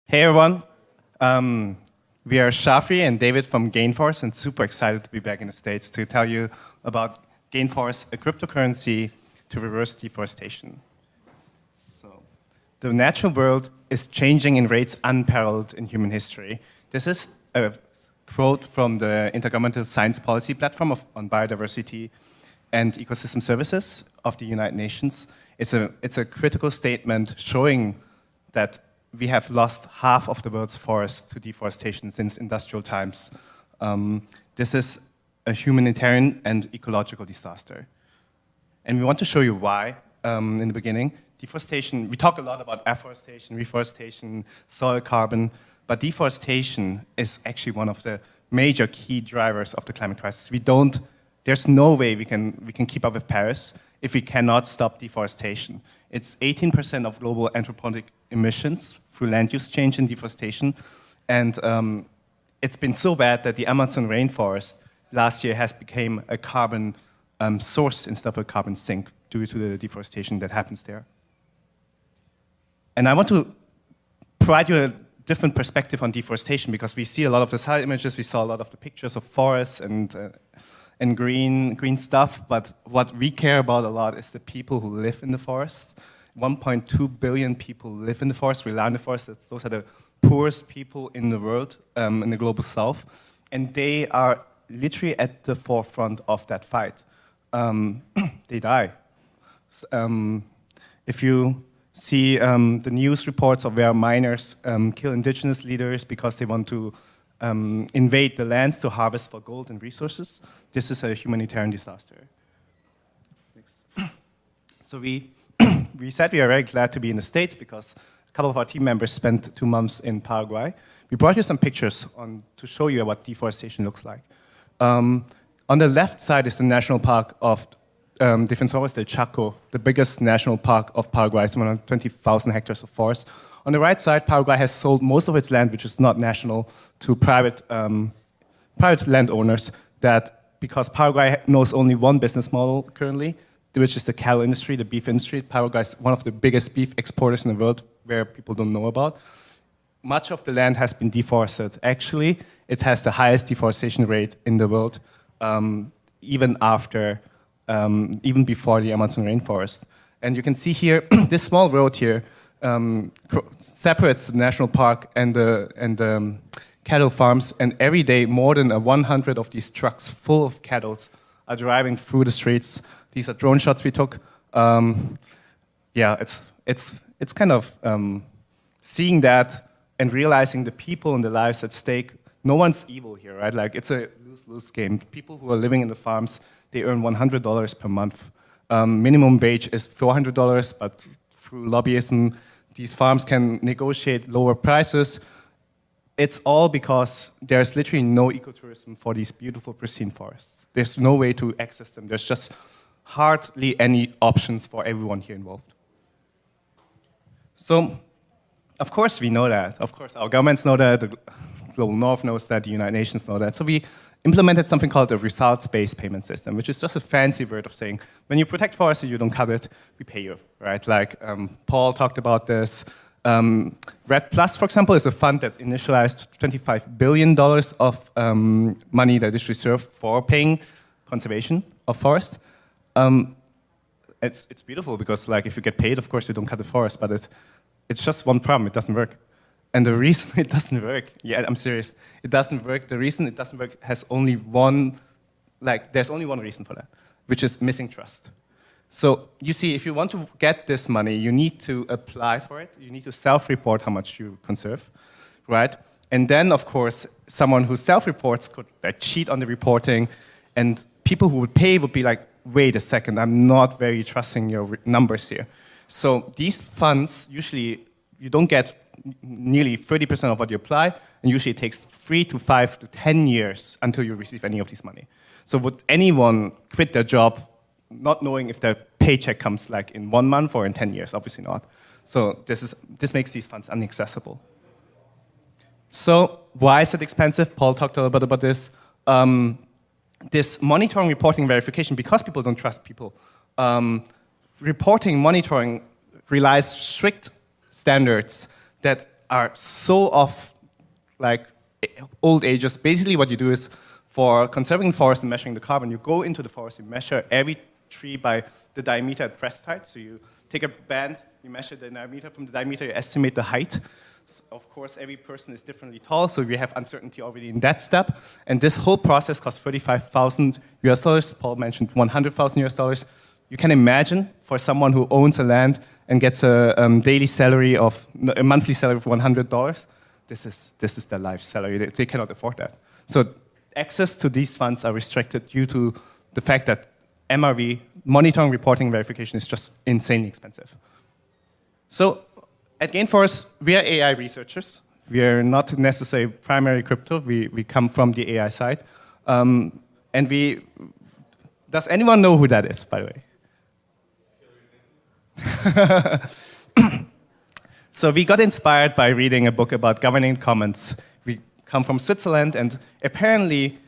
Hey everyone, we are Shafri and David from Gainforest and super excited to be back in the States to tell you about Gainforest, a cryptocurrency to reverse deforestation. So, the natural world is changing in rates unparalleled in human history. This is a quote from the Intergovernmental Science Policy Platform on Biodiversity and Ecosystem Services of the United Nations. It's a critical statement showing that we have lost half of the world's forests to deforestation since industrial times. This is a humanitarian and ecological disaster. And we want to show you why in the beginning. Deforestation, we talk a lot about afforestation, reforestation, soil carbon, but deforestation is actually one of the major key drivers of the climate crisis. There's no way we can keep up with Paris if we cannot stop deforestation. It's 18% of global anthropogenic emissions through land use change and deforestation. And it's been so bad that the Amazon rainforest last year has become a carbon source instead of a carbon sink due to the deforestation that happens there. And I want to provide you a different perspective on deforestation because we see a lot of the satellite images, we saw a lot of the pictures of forests and green stuff, but what we care about a lot is the people who live in the forests. 1.2 billion people live in the forest, rely on the forest. Those are the poorest people in the world, in the global south. And they are literally at the forefront of that fight. They die. If you see the news reports of where miners kill indigenous leaders because they want to invade the lands to harvest for gold and resources, this is a humanitarian disaster. Next. So we said we are very glad to be in the States because a couple of our team members spent 2 months in Paraguay. We brought you some pictures to show you what deforestation looks like. On the left side is the national park of Deforestation del Chaco, the biggest national park of Paraguay, it's 120,000 hectares of forest. On the right side, Paraguay has sold most of its land, which is not national, to private landowners because Paraguay knows only one business model currently, which is the cattle industry, the beef industry. Paraguay is one of the biggest beef exporters in the world where people don't know about. Much of the land has been deforested. Actually, it has the highest deforestation rate in the world, even before the Amazon rainforest. And you can see here, this small road here separates the national park and the cattle farms, and every day more than 100 of these trucks full of cattle are driving through the streets. These are drone shots we took. Yeah, it's kind of seeing that and realizing the people and the lives at stake. No one's evil here, right? Like, it's a lose-lose game. People who are living in the farms, they earn $100 per month. Minimum wage is $400, but through lobbyism, these farms can negotiate lower prices. It's all because there's literally no ecotourism for these beautiful, pristine forests. There's no way to access them. There's just hardly any options for everyone here involved. So, of course we know that. Of course our governments know that, the Global North knows that, the United Nations know that. So we implemented something called a results-based payment system, which is just a fancy word of saying, when you protect forest and you don't cut it, we pay you, right? Like Paul talked about this. Red Plus, for example, is a fund that initialized $25 billion of money that is reserved for paying conservation of forest. It's beautiful because, like, if you get paid, of course you don't cut the forest, but it's just one problem, it doesn't work. And the reason it doesn't work, yeah, I'm serious, it doesn't work. The reason it doesn't work has only one, there's only one reason for that, which is missing trust. So you see, if you want to get this money, you need to apply for it. You need to self-report how much you conserve, right? And then, of course, someone who self-reports could cheat on the reporting, and people who would pay would be like, wait a second, I'm not very trusting your numbers here. So these funds, usually, you don't get nearly 30% of what you apply, and usually it takes 3 to 5 to 10 years until you receive any of this money. So would anyone quit their job not knowing if their paycheck comes like in 1 month or in 10 years? Obviously not. So this makes these funds inaccessible. So why is it expensive? Paul talked a little bit about this. This monitoring, reporting, verification, because people don't trust people, reporting, monitoring relies strict standards that are so of like old ages. Basically what you do is for conserving forest and measuring the carbon, you go into the forest, you measure every tree by the diameter at pressed height. So you take a band, you measure the diameter. From the diameter, you estimate the height. So of course, every person is differently tall, so we have uncertainty already in that step. And this whole process costs $35,000. Paul mentioned $100,000. You can imagine for someone who owns a land and gets a daily salary of, a monthly salary of $100, this is their life salary. They cannot afford that. So access to these funds are restricted due to the fact that MRV, monitoring, reporting, verification, is just insanely expensive. So at Gainforest, we are AI researchers. We are not necessarily primary crypto. We come from the AI side. And does anyone know who that is, by the way? So we got inspired by reading a book about governing commons. We come from Switzerland, and apparently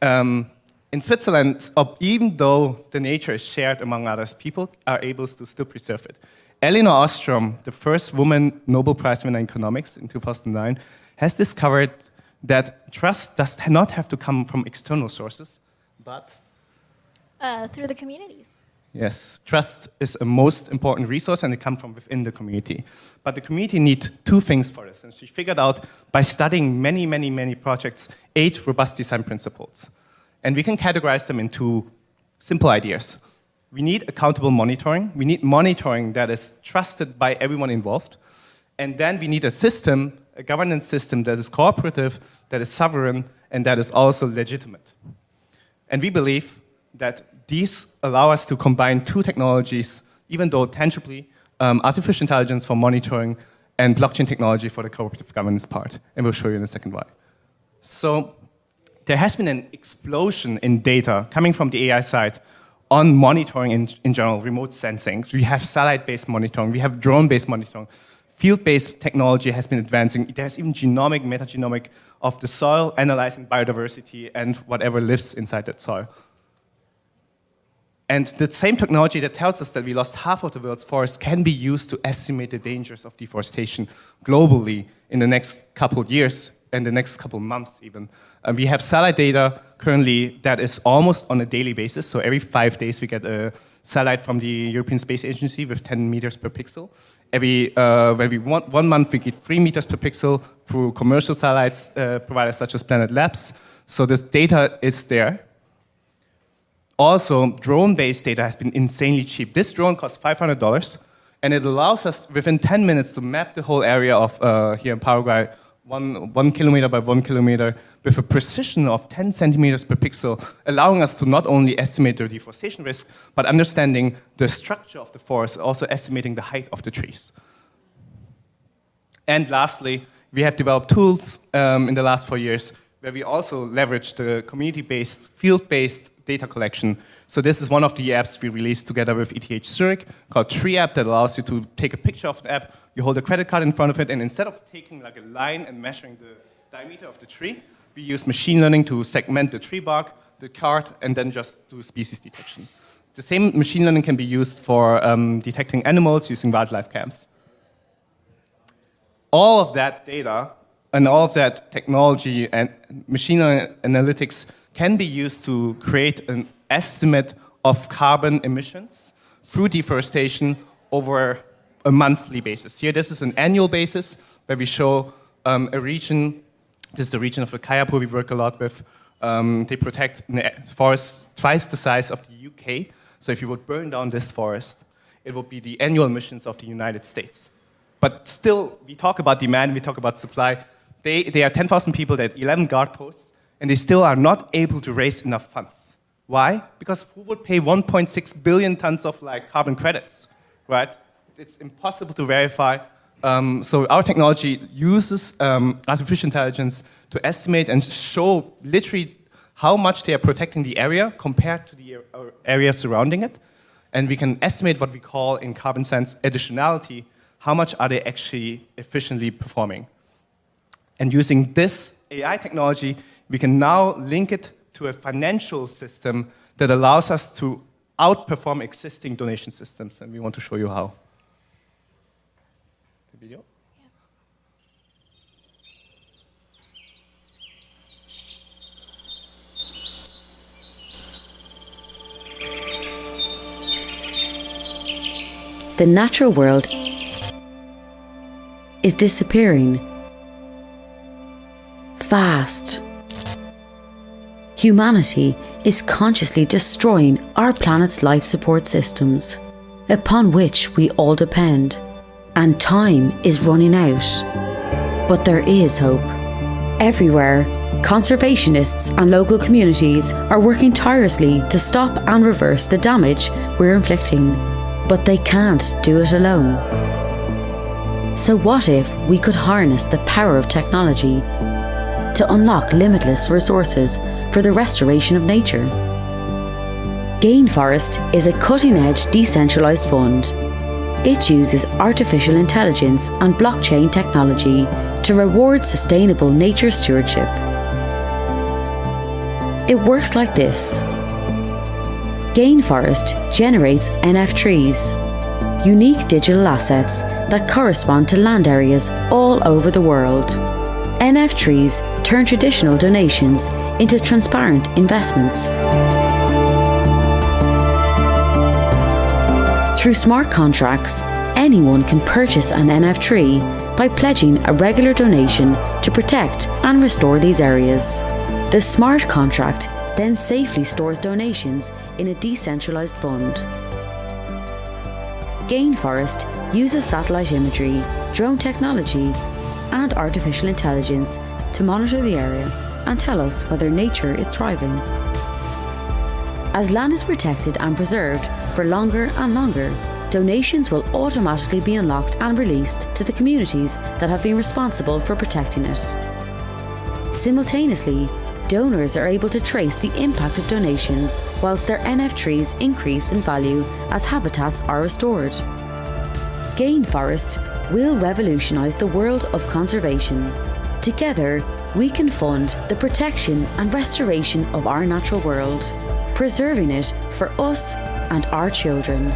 in Switzerland, even though the nature is shared among others, people are able to still preserve it. Elinor Ostrom, the first woman Nobel Prize winner in economics in 2009, has discovered that trust does not have to come from external sources, but through the communities. Yes, trust is a most important resource, and it comes from within the community. But the community needs two things for this, and she figured out by studying many, many, many projects, 8 robust design principles. And we can categorize them into simple ideas. We need accountable monitoring. We need monitoring that is trusted by everyone involved. And then we need a system, a governance system that is cooperative, that is sovereign, and that is also legitimate. And we believe that these allow us to combine two technologies, even though tangibly, artificial intelligence for monitoring and blockchain technology for the cooperative governance part. And we'll show you in a second why. So there has been an explosion in data coming from the AI side on monitoring in general, remote sensing. So we have satellite-based monitoring, we have drone-based monitoring, field-based technology has been advancing. There's even genomic, metagenomic of the soil, analyzing biodiversity and whatever lives inside that soil. And the same technology that tells us that we lost half of the world's forests can be used to estimate the dangers of deforestation globally in the next couple of years and the next couple of months even. We have satellite data currently that is almost on a daily basis. So every 5 days we get a satellite from the European Space Agency with 10 meters per pixel. Every 1 month we get 3 meters per pixel through commercial satellites providers such as Planet Labs. So this data is there. Also, drone-based data has been insanely cheap. This drone costs $500, and it allows us within 10 minutes to map the whole area of here in Paraguay, 1 kilometer by 1 kilometer, with a precision of 10 centimeters per pixel, allowing us to not only estimate the deforestation risk, but understanding the structure of the forest, also estimating the height of the trees. And lastly, we have developed tools in the last 4 years where we also leverage the community-based, field-based data collection. So this is one of the apps we released together with ETH Zurich called Tree App that allows you to take a picture of the app, you hold a credit card in front of it, and instead of taking like a line and measuring the diameter of the tree, we use machine learning to segment the tree bark, the card, and then just do species detection. The same machine learning can be used for detecting animals using wildlife cams. All of that data and all of that technology and machine learning analytics can be used to create an estimate of carbon emissions through deforestation over a monthly basis. Here, this is an annual basis where we show a region. This is the region of the Kayapur we work a lot with. They protect forests twice the size of the UK. So if you would burn down this forest, it would be the annual emissions of the United States. But still, we talk about demand, we talk about supply. They are 10,000 people, they have 11 guard posts, and they still are not able to raise enough funds. Why? Because who would pay 1.6 billion tons of like carbon credits, right? It's impossible to verify. So our technology uses artificial intelligence to estimate and show literally how much they are protecting the area compared to the area surrounding it. And we can estimate what we call in carbon science additionality, how much are they actually efficiently performing. And using this AI technology, we can now link it to a financial system that allows us to outperform existing donation systems, and we want to show you how. The video? the natural world is disappearing fast. Humanity is consciously destroying our planet's life support systems, upon which we all depend, and time is running out. But there is hope. Everywhere, conservationists and local communities are working tirelessly to stop and reverse the damage we're inflicting, but they can't do it alone. So what if we could harness the power of technology to unlock limitless resources for the restoration of nature? Gainforest is a cutting-edge decentralized fund. It uses artificial intelligence and blockchain technology to reward sustainable nature stewardship. It works like this. Gainforest generates NF-trees, unique digital assets that correspond to land areas all over the world. NF-trees turn traditional donations into transparent investments. Through smart contracts, anyone can purchase an NF-tree by pledging a regular donation to protect and restore these areas. The smart contract then safely stores donations in a decentralized fund. Gainforest uses satellite imagery, drone technology, and artificial intelligence to monitor the area and tell us whether nature is thriving. As land is protected and preserved for longer and longer, donations will automatically be unlocked and released to the communities that have been responsible for protecting it. Simultaneously, donors are able to trace the impact of donations whilst their NF-trees increase in value as habitats are restored. Gainforest will revolutionise the world of conservation. Together, we can fund the protection and restoration of our natural world, preserving it for us and our children.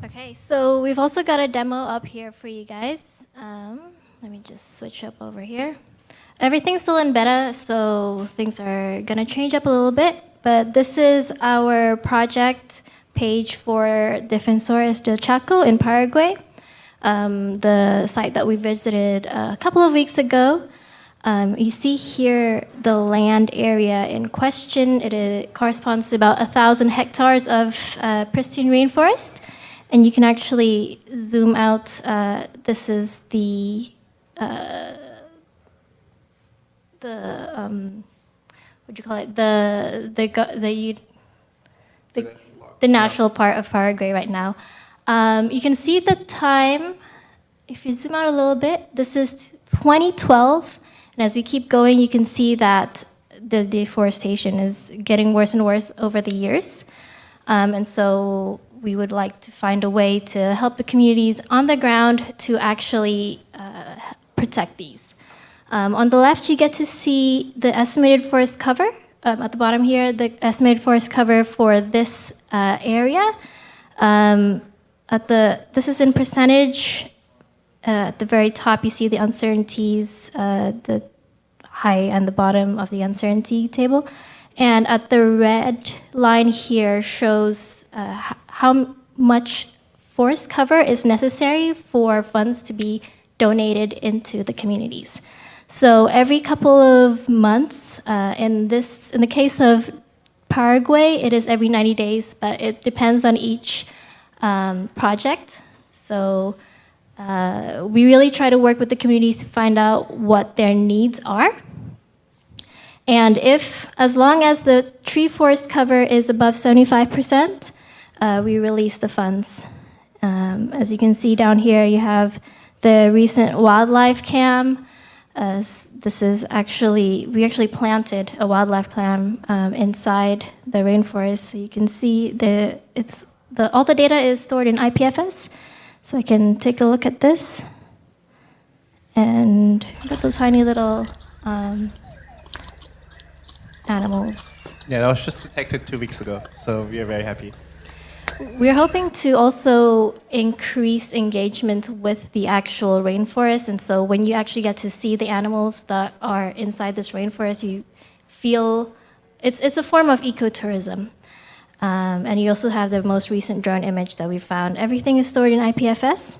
Okay, so we've also got a demo up here for you guys. Let me just switch up over here. Everything's still in beta, so things are gonna change up a little bit, but this is our project page for Defensores del Chaco in Paraguay, the site that we visited a couple of weeks ago. You see here the land area in question. It corresponds to about 1,000 hectares of pristine rainforest. And you can actually zoom out. This is the what do you call it? The natural part of Paraguay right now. You can see the time. If you zoom out a little bit, this is 2012, and as we keep going, you can see that the deforestation is getting worse and worse over the years, and so we would like to find a way to help the communities on the ground to actually protect these. On the left, you get to see the estimated forest cover. At the bottom here, the estimated forest cover for this area. This is in percentage. At the very top, you see the uncertainties, the high and the bottom of the uncertainty table. And at the red line here shows how much forest cover is necessary for funds to be donated into the communities. So every couple of months, in the case of Paraguay, it is every 90 days, but it depends on each project. So we really try to work with the communities to find out what their needs are. And as long as the tree forest cover is above 75%, we release the funds. As you can see down here, you have the recent wildlife cam. This is we actually planted a wildlife cam inside the rainforest. So you can see all the data is stored in IPFS. So I can take a look at this. And got those tiny little animals. Yeah, that was just detected 2 weeks ago, so we are very happy. We're hoping to also increase engagement with the actual rainforest. And so when you actually get to see the animals that are inside this rainforest, you feel it's a form of ecotourism. And you also have the most recent drone image that we found. Everything is stored in IPFS.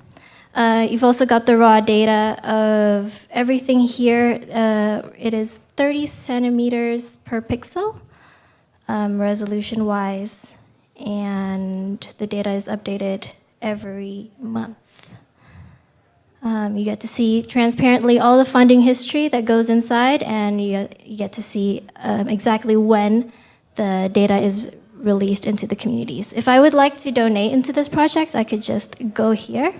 You've also got the raw data of everything here. It is 30 centimeters per pixel, resolution-wise. And the data is updated every month. You get to see transparently all the funding history that goes inside, and you get to see exactly when the data is released into the communities. If I would like to donate into this project, I could just go here,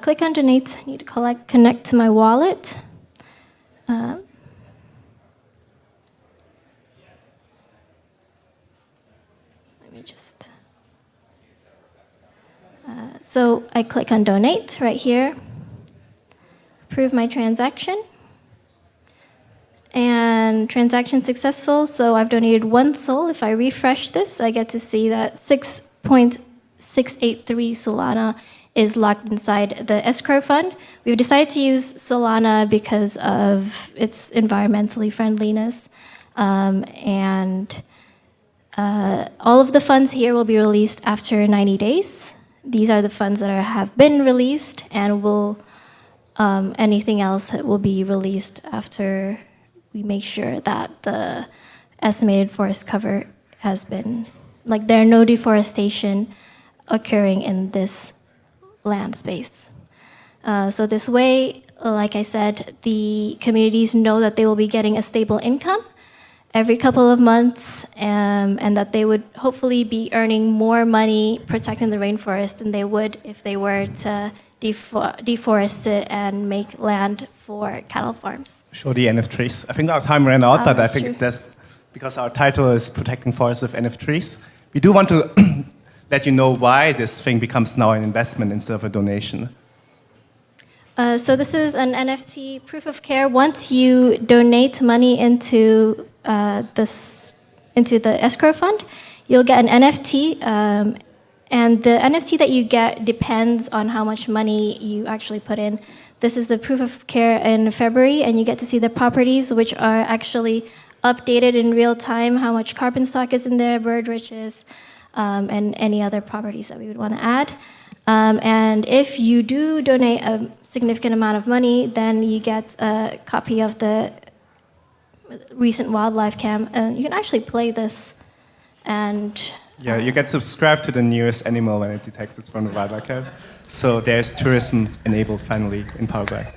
click on donate, I need to connect to my wallet. So I click on donate right here, approve my transaction, and transaction successful. So I've donated 1 SOL. If I refresh this, I get to see that 6.683 Solana is locked inside the escrow fund. We've decided to use Solana because of its environmentally friendliness, and all of the funds here will be released after 90 days. These are the funds that have been released, and anything else will be released after we make sure that the estimated forest cover has been, like there are no deforestation occurring in this land space. So this way, like I said, the communities know that they will be getting a stable income every couple of months, and that they would hopefully be earning more money protecting the rainforest than they would if they were to deforest it and make land for cattle farms. Show the NF trees. I think our time ran out, but I think true. that's because our title is Protecting Forests with NF trees. We do want to let you know why this thing becomes now an investment instead of a donation. So this is an NFT proof of care. Once you donate money into the escrow fund, you'll get an NFT, and the NFT that you get depends on how much money you actually put in. This is the proof of care in February, and you get to see the properties, which are actually updated in real time, how much carbon stock is in there, bird riches, and any other properties that we would want to add. And if you do donate a significant amount of money, then you get a copy of the recent wildlife cam, and you can actually play this. And yeah, you get subscribed to the newest animal when it detects it's from the wildlife cam. So there's tourism enabled finally in Paraguay.